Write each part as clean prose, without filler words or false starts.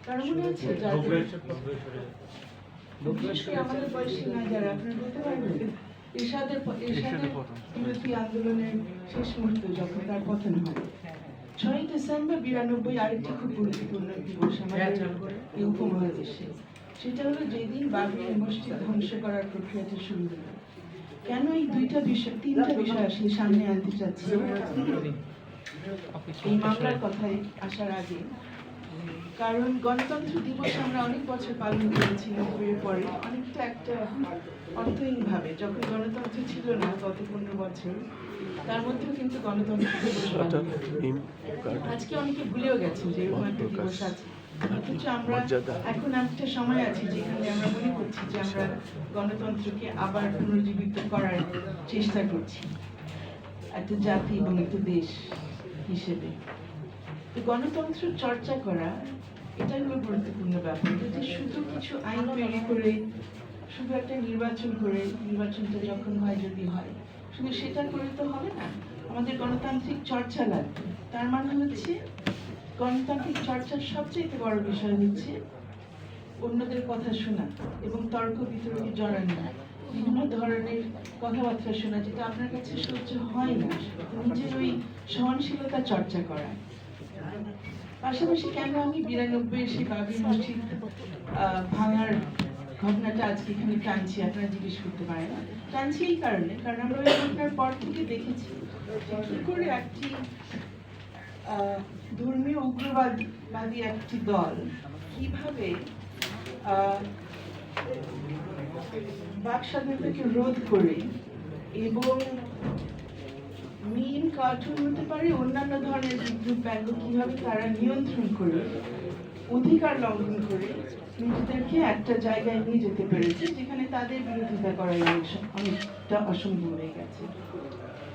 কারণ মনে আছে আমাদের বয়সী না যারা আপনারা বলতে পারবেন এরশাদের বিরোধী আন্দোলনের শেষ মুহূর্তে যখন তার পতন হয় 6ই ডিসেম্বর 92 আরেকটি খুব গুরুত্বপূর্ণ দিবস আমাদের এই উপমহাদেশে। সেটা হলো যেদিন বাবরি মসজিদ ধ্বংস করার প্রক্রিয়াটা শুরু হলো। কেন এই তিনটা বিষয় আসলে সামনে আনতে চাচ্ছি এই মামলার কথায় আসার আগে, কারণ গণতন্ত্র দিবস আমরা অনেক বছর পালন করেছি নব্বইয়ের পরে, অনেকটা একটা অর্থহীন ভাবে। যখন গণতন্ত্র ছিল না গত 15 বছর, তার মধ্যেও কিন্তু গণতন্ত্র দিবস আজকে অনেকে ভুলেও গেছেন যে এরকম একটা দিবস আছে। অথচ আমরা এখন একটা সময় আছে যেখানে আমরা মনে করছি যে আমরা গণতন্ত্রকে আবার পুনর্জীবিত করার চেষ্টা করছি একটা জাতি এবং একটা দেশ হিসেবে। তো গণতন্ত্র চর্চা করা এটা হলো গুরুত্বপূর্ণ ব্যাপার। যদি শুধু কিছু আইন তৈরি করে শুধু একটা নির্বাচন করে নির্বাচনটা যখন হয় যদি হয় শুধু সেটা করে তো হবে না, আমাদের গণতান্ত্রিক চর্চা লাগবে। তার মানে হচ্ছে গণতান্ত্রিক চর্চার সবচেয়ে বড় বিষয় হচ্ছে অন্যদের কথা শোনা এবং তর্ক বিতর্কে জড়ানো, বিভিন্ন ধরনের কথাবার্তা শোনা যেটা আপনার কাছে সহ্য হয় না, নিজের ওই সহনশীলতা চর্চা করা। পাশাপাশি কেন আমি 92 সেই বাবরি মসজিদ ভাঙার ঘটনাটা আজকে এখানে টানছি আপনারা জিজ্ঞেস করতে পারেন। টানছি এই কারণে, কারণ আমরা ওই ঘটনার পর থেকে দেখেছি কি করে একটি ধর্মীয় উগ্রবাদী একটি দল কিভাবে বাক স্বাধীনতাকে রোধ করে এবং মিম কার্টুন হতে পারে অন্যান্য ধরনের বিদ্রুপ ব্যঙ্গ কিভাবে তারা নিয়ন্ত্রণ করে অধিকার লঙ্ঘন করে নিজেদেরকে একটা জায়গায় নিয়ে যেতে পেরেছে যেখানে তাদের বিরোধিতা করার অনেকটা অসম্ভব হয়ে গেছে।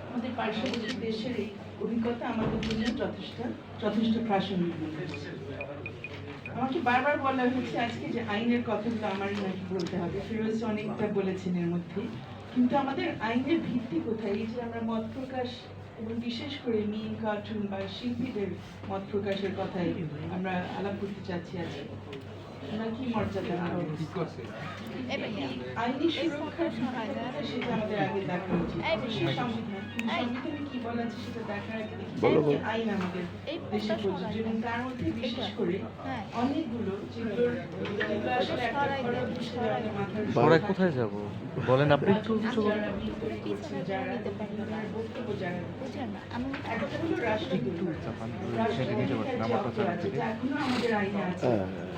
আমাদের পার্শ্ববর্তী দেশের এই অভিজ্ঞতা আমাদের জন্য যথেষ্ট প্রাসঙ্গিক। আমাকে বারবার বলা হয়েছে আজকে যে আইনের কথাগুলো আমারই নাকি বলতে হবে, ফিরোজ অনেকটা বলেছেন এর মধ্যে, কিন্তু আমাদের আইনের ভিত্তি কোথায়? এই যে আমরা মত প্রকাশ এবং বিশেষ করে মিম কার্টুন বা শিল্পীদের মত প্রকাশের কথাই আমরা আলাপ করতে চাচ্ছি আজকে। আমরা কি মর্যাদা আইনি সুরক্ষার সেটা আমাদের আগে দেখা উচিত। সংবিধানে কি বলা আছে সেটা দেখার আগে আইন আমাদের দেশে প্রযোজ্য এবং তার মধ্যে বিশেষ করে অনেকগুলো যেগুলোর আসলে একটা কোথায় যাব বলেন আপনি? এখনো আমাদের আইনে আছে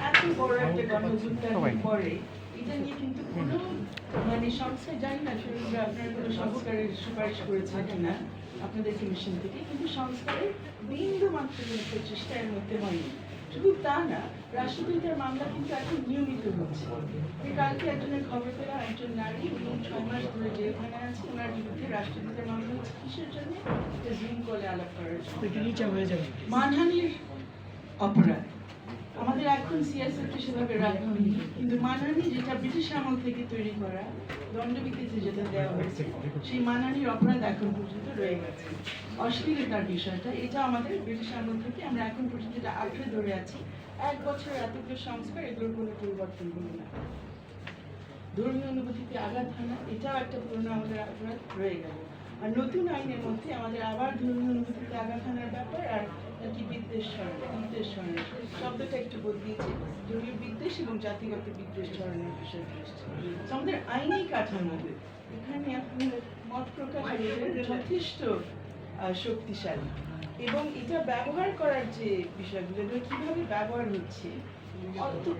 এত বড় একটা গণঅভ্যুত্থানের পরে এটা নিয়ে কিন্তু কোনো মানে সংস্থা জানি না আপনারা কোনো সংস্কারের সুপারিশ করেছেন কিনা আপনাদের কমিশন থেকে, কিন্তু সংস্কারের বিন্দু মাত্র প্রচেষ্টা এর মধ্যে হয়নি। শুধু তা না, রাষ্ট্রদ্রোহিতার মামলা কিন্তু এখন নিয়মিত হচ্ছে। কালকে একজনের খবর পেলাম একজন নারী এবং 6 মাস ধরে জেলখানায় আছে, ওনার বিরুদ্ধে রাষ্ট্রদ্রোহিতার মামলা হচ্ছে কিসের জন্য? জুম কলে আলাপ করার জন্য, মানহানির অপরাধ। আমাদের এখন সিএসএফকে সেভাবে রাখা হয়নি, কিন্তু মানহানি যেটা ব্রিটিশ আমল থেকে তৈরি করা দণ্ডবিধিতে যেটা দেওয়া হয়েছে সেই মানহানির অপরাধ এখন পর্যন্ত রয়ে গেছে। অশ্লীলতার বিষয়টা এটা আমাদের ব্রিটিশ আমল থেকে আমরা এখন পর্যন্ত যেটা আঁকড়ে ধরে আছি। 1 বছর এতগুলো সংস্কার, এগুলোর কোনো পরিবর্তন হলো না। ধর্মীয় অনুভূতিতে আঘাত হানা এটাও একটা পুরনো আমাদের অপরাধ রয়ে গেল। আর নতুন আইনের মধ্যে আমাদের আবার ধর্মীয় অনুভূতিতে আঘাত হানার ব্যাপার আর কি বিদ্বেষ শব্দটা একটু বদলিয়েছে, ধর্মীয় বিদ্বেষ এবং জাতিগত বিদ্বেষ ধরনের বিষয় আমাদের আইনি কাঠামো এখানে আপনি মত প্রকাশের যথেষ্ট শক্তিশালী এবং এটা ব্যবহার করার যে বিষয়গুলো কিভাবে ব্যবহার হচ্ছে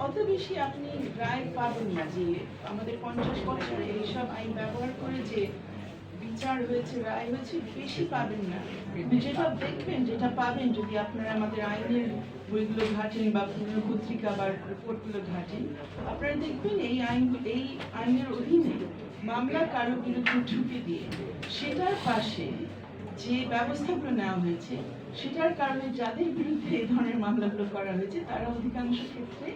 অত বেশি আপনি রায় পাবেন না যে আমাদের 50 বছরে এইসব আইন ব্যবহার করে যে বিচার হয়েছে রায় হয়েছে বেশি পাবেন না। যেটা দেখবেন যেটা পাবেন যদি আপনারা আমাদের আইনের বইগুলো ঘাটেন বা পুরনো পত্রিকা বা রিপোর্টগুলো ঘাটেন, আপনারা দেখবেন এই আইনের অধীনে মামলা কারো বিরুদ্ধে ঠুকে দিয়ে সেটার পাশে যে ব্যবস্থাগুলো নেওয়া হয়েছে সেটার কারণে যাদের বিরুদ্ধে এই ধরনের মামলাগুলো করা হয়েছে তারা অধিকাংশ ক্ষেত্রে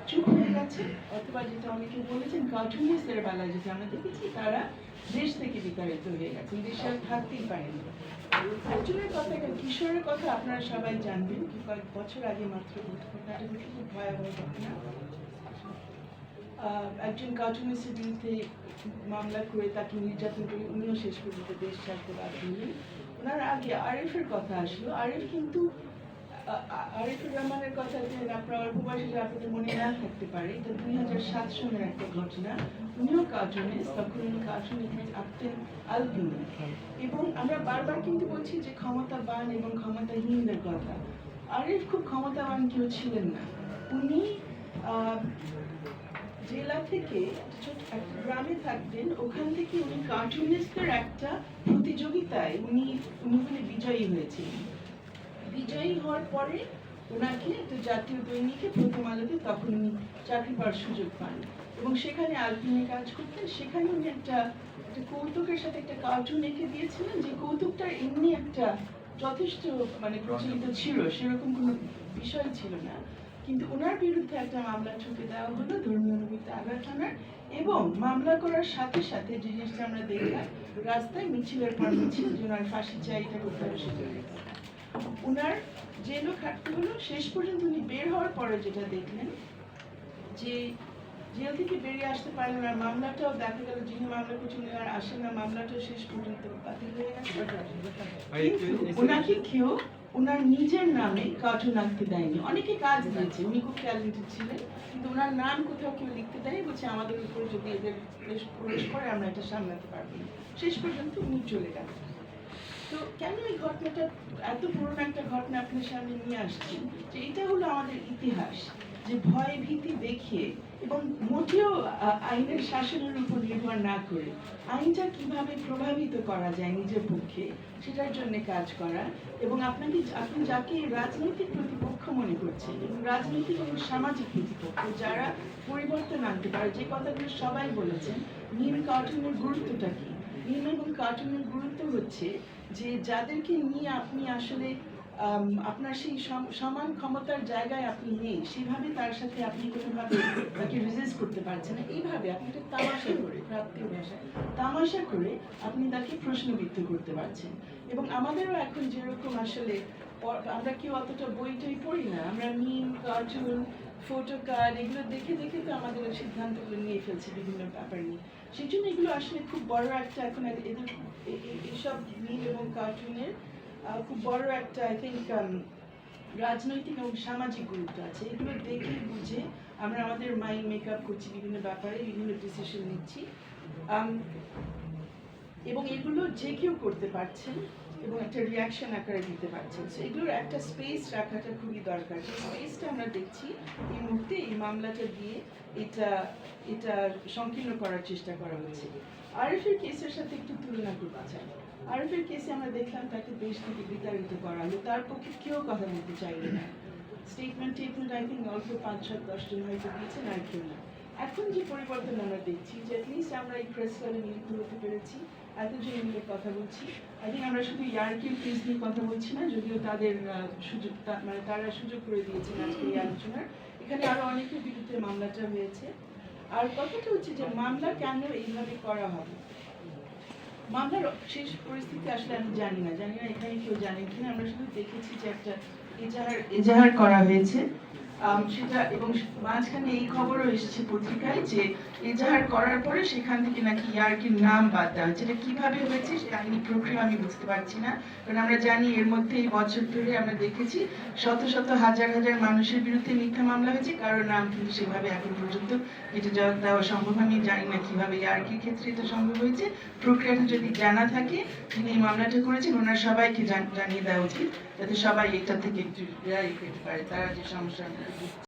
চুপ হয়ে গেছে, অথবা যেটা অনেকে বলেছেন কার্টুনিস্টদের বেলায় যেটা আমরা দেখেছি, তারা দেশ থেকে বিতাড়িত হয়ে গেছে, দেশে আর থাকতেই পারেনি। একজনের কথা, একটা কিশোরের কথা আপনারা সবাই জানবেন, কয়েক বছর আগে মাত্র ঘটনাটা খুব ভয়াবহ ঘটনা। একজন কার্টুনিস্টের বিরুদ্ধে মামলা করে তাকে নির্যাতন করে উনিও শেষ পর্যন্ত দেশ ছাড়তে বাধ্য হলেন। ওনার আগে আরিফের কথা আসলো। আরিফ কিন্তু আরিফুর রহমানের কথা আপনার অল্প বয়সে আপনাদের মনে না থাকতে পারে, এটা 2007 সালের একটা ঘটনা। উনিও কার্টুনিস্ট, তখন উনি কার্টুনে আঁকতেন আলবিনো। এবং আমরা বারবার কিন্তু বলছি যে ক্ষমতাবান এবং ক্ষমতাহীনদের কথা। আরিফ খুব ক্ষমতাবান কেউ ছিলেন না। উনি জেলা থেকে একটা গ্রামে থাকতেন, ওখান থেকে উনি কার্টুনিস্টদের একটা প্রতিযোগিতায় উনি বিজয়ী হয়েছিলেন। বিজয়ী হওয়ার পরে ওনাকে একটা জাতীয় দৈনিকে প্রথম আলোতে তখন উনি চাকরি পাওয়ার সুযোগ পান, এবং সেখানে আলপিনে কাজ করতেন। সেখানে উনি একটা কৌতুকের সাথে একটা কার্টুন এঁকে দিয়েছিলেন, যে কৌতুকটা এমনি একটা যথেষ্ট প্রচলিত ছিল, সেরকম কোনো বিষয় ছিল না। কিন্তু ওনার বিরুদ্ধে একটা মামলা ঠুকে দেওয়া হলো ধর্মীয় অনুভূতি আঘাত হানার, এবং মামলা করার সাথে সাথে যে জিনিসটা আমরা দেখলাম, রাস্তায় মিছিলের পর মিছিল, যে ওনার ফাঁসি চাই, এটা করতে হবে, সেটা উনার জেলও খাটতে হলো। শেষ পর্যন্ত উনি বের হওয়ার পরে যেটা দেখলেন, যে জেল থেকে বেরিয়ে আসতে পারলেন না। মামলাটাও দেখা গেল যিনি মামলা করছেন আর আসেন না, মামলাটাও শেষ পর্যন্ত বাতিল হয়ে গেছে। ওনাকে কেউ ওনার নিজের নামে কার্টুন আঁকতে দেয়নি। অনেকে কাজ দিয়েছে, উনি খুব ট্যালেন্টেড ছিলেন, কিন্তু ওনার নাম কোথাও কেউ লিখতে দেয়নি, বলছে আমাদের উপরে যদি এদের প্রবেশ করে আমরা এটা সামলাতে পারবো না। শেষ পর্যন্ত উনি চলে গেলেন। তো কেন এই ঘটনাটা, এত পুরনো একটা ঘটনা আপনার সামনে নিয়ে আসছি, যে এটা হলো আমাদের ইতিহাস, যে ভয় ভীতি দেখিয়ে এবং মোটেও আইনের শাসনের উপর নির্ভর না করে আইনটা কিভাবে প্রভাবিত করা যায় নিজের পক্ষে, সেটার জন্য কাজ করা। এবং আপনি যাকে রাজনৈতিক প্রতিপক্ষ মনে করছেন, এবং রাজনৈতিক এবং সামাজিক প্রতিপক্ষ, যারা পরিবর্তন আনতে পারে, যে কথাগুলো সবাই বলেছেন, মিম কার্টুনের গুরুত্বটা কি? মিম এবং কার্টুনের গুরুত্ব হচ্ছে যে যাদেরকে নিয়ে আপনি আসলে আপনার সেই সমান ক্ষমতার জায়গায় আপনি নেই, সেভাবে তার সাথে আপনি কোনোভাবে তাকে রেজিস্ট করতে পারছেন না, এইভাবে আপনি একটা তামাশা করে, প্রাপ্তির ভাষায় তামাশা করে আপনি তাকে প্রশ্নবিদ্ধ করতে পারছেন। এবং আমাদেরও এখন যেরকম আসলে আমরা কেউ অতটা বই টই পড়ি না, আমরা মিম, কার্টুন, ফটো কার্ড এগুলো দেখে দেখে তো আমাদের সিদ্ধান্তগুলো নিয়ে ফেলছি বিভিন্ন ব্যাপার নিয়ে। সেই জন্য এগুলো আসলে খুব বড় একটা, এখন এদের এইসব মিম এবং কার্টুনের খুব বড় একটা আই থিঙ্ক রাজনৈতিক এবং সামাজিক গুরুত্ব আছে। এগুলো দেখে বুঝে আমরা আমাদের মাইন্ড মেকআপ করছি, বিভিন্ন ব্যাপারে বিভিন্ন ডিসিশন নিচ্ছি, এবং এগুলো যে কেউ করতে পারছেন এবং একটা রিয়াকশন আকারে দিতে পারছেন। সো এগুলোর একটা স্পেস রাখাটা খুবই দরকার। যে স্পেসটা আমরা দেখছি এই মুহূর্তে এই মামলাটা দিয়ে এটা সংকীর্ণ করার চেষ্টা করা হচ্ছে। আরিফের কেসের সাথে একটু তুলনা করতে চাই। আরিফের কেসে আমরা দেখলাম তাকে দেশ থেকে বিতাড়িত করা হলো, তার পক্ষে কেউ কথা বলতে চাইলে না। স্টেটমেন্ট আই থিঙ্ক অল্প 5-7-10 জন হয়তো দিয়েছেন, আর কেউ না। এখন যে পরিবর্তন আমরা দেখছি, যে অ্যাটলিস্ট আমরা এই প্রেস ক্লাবে মিলিত হতে পেরেছি, এতজন মিলে কথা বলছি। আই থিঙ্ক আমরা শুধু ইয়ার্কির কেস নিয়ে কথা বলছি না, যদিও তাদের সুযোগ, তারা সুযোগ করে দিয়েছেন আজকে এই আলোচনার। এখানে আরো অনেকের বিরুদ্ধে মামলাটা হয়েছে। আর কথাটা হচ্ছে যে মামলা কেন এইভাবে করা হবে, মামলার শেষ পরিস্থিতি আসলে আমি জানি না এখানে কেউ জানেন কিনা। আমরা শুধু দেখেছি যে একটা এজাহার করা হয়েছে, সেটা, এবং মাঝখানে এই খবরও এসেছে পত্রিকায় যে এজাহার করার পরে সেখান থেকে নাকি ইয়ার্কির নাম বাদ দেওয়া হয়েছে। এটা কিভাবে হয়েছে সে আইনি প্রক্রিয়া আমি বুঝতে পারছি না, কারণ আমরা জানি এর মধ্যে এই বছর ধরে আমরা দেখেছি শত শত হাজার হাজার মানুষের বিরুদ্ধে মিথ্যা মামলা হয়েছে, কারোর নাম কিন্তু সেভাবে এখন পর্যন্ত এটা দেওয়া সম্ভব। আমি জানি না কিভাবে ইয়ার্কির ক্ষেত্রে এটা সম্ভব হয়েছে। প্রক্রিয়াটা যদি জানা থাকে, তিনি এই মামলাটা করেছেন, ওনার সবাইকে জানিয়ে দেওয়া উচিত, যাতে সবাই এটা থেকে একটু রেয়ার পেতে পারে, তারা যে সমস্যা